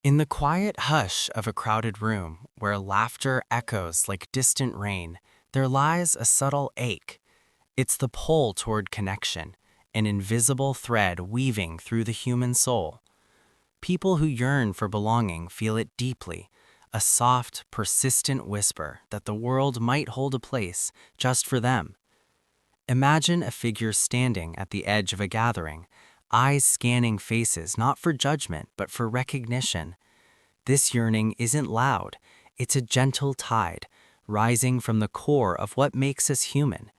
In the quiet hush of a crowded room, where laughter echoes like distant rain, there lies a subtle ache. It's the pull toward connection, an invisible thread weaving through the human soul. People who yearn for belonging feel it deeply, a soft, persistent whisper that the world might hold a place just for them. Imagine a figure standing at the edge of a gathering, eyes scanning faces not for judgment but for recognition. This yearning isn't loud, it's a gentle tide, rising from the core of what makes us human.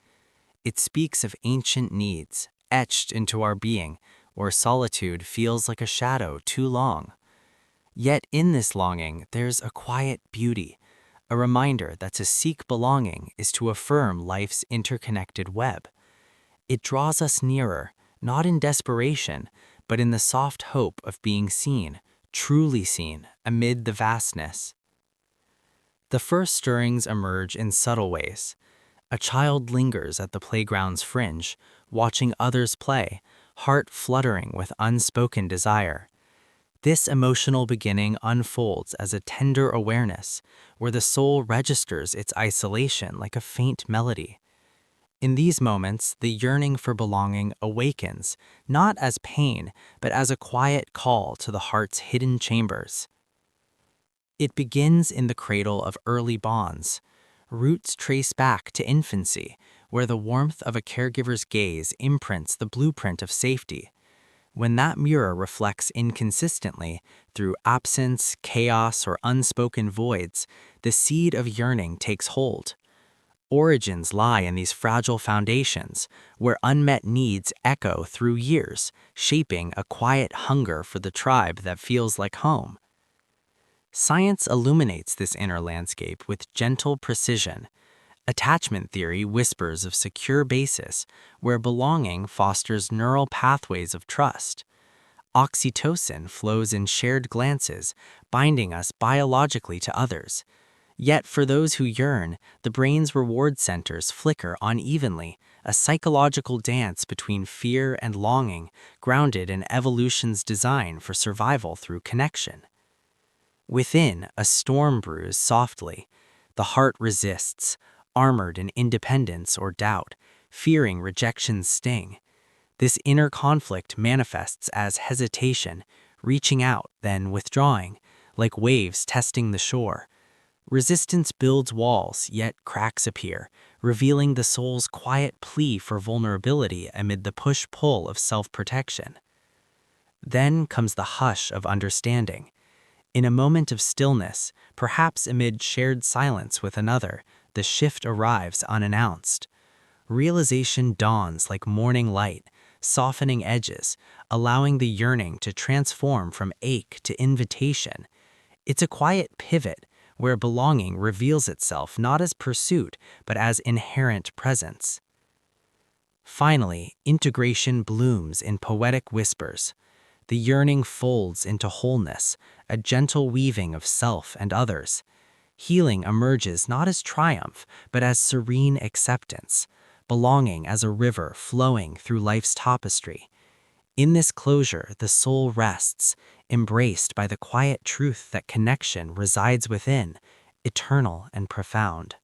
It speaks of ancient needs, etched into our being, where solitude feels like a shadow too long. Yet in this longing, there's a quiet beauty, a reminder that to seek belonging is to affirm life's interconnected web. It draws us nearer, not in desperation, but in the soft hope of being seen, truly seen, amid the vastness. The first stirrings emerge in subtle ways. A child lingers at the playground's fringe, watching others play, heart fluttering with unspoken desire. This emotional beginning unfolds as a tender awareness, where the soul registers its isolation like a faint melody. In these moments, the yearning for belonging awakens, not as pain, but as a quiet call to the heart's hidden chambers. It begins in the cradle of early bonds. Roots trace back to infancy, where the warmth of a caregiver's gaze imprints the blueprint of safety. When that mirror reflects inconsistently through absence, chaos, or unspoken voids, the seed of yearning takes hold. Origins lie in these fragile foundations, where unmet needs echo through years, shaping a quiet hunger for the tribe that feels like home. Science illuminates this inner landscape with gentle precision. Attachment theory whispers of secure basis, where belonging fosters neural pathways of trust. Oxytocin flows in shared glances, binding us biologically to others. Yet for those who yearn, the brain's reward centers flicker unevenly, a psychological dance between fear and longing, grounded in evolution's design for survival through connection. Within, a storm brews softly. The heart resists, armored in independence or doubt, fearing rejection's sting. This inner conflict manifests as hesitation, reaching out, then withdrawing, like waves testing the shore. Resistance builds walls, yet cracks appear, revealing the soul's quiet plea for vulnerability amid the push-pull of self-protection. Then comes the hush of understanding. In a moment of stillness, perhaps amid shared silence with another, the shift arrives unannounced. Realization dawns like morning light, softening edges, allowing the yearning to transform from ache to invitation. It's a quiet pivot, where belonging reveals itself not as pursuit, but as inherent presence. Finally, integration blooms in poetic whispers. The yearning folds into wholeness, a gentle weaving of self and others. Healing emerges not as triumph, but as serene acceptance, belonging as a river flowing through life's tapestry. In this closure, the soul rests, embraced by the quiet truth that connection resides within, eternal and profound.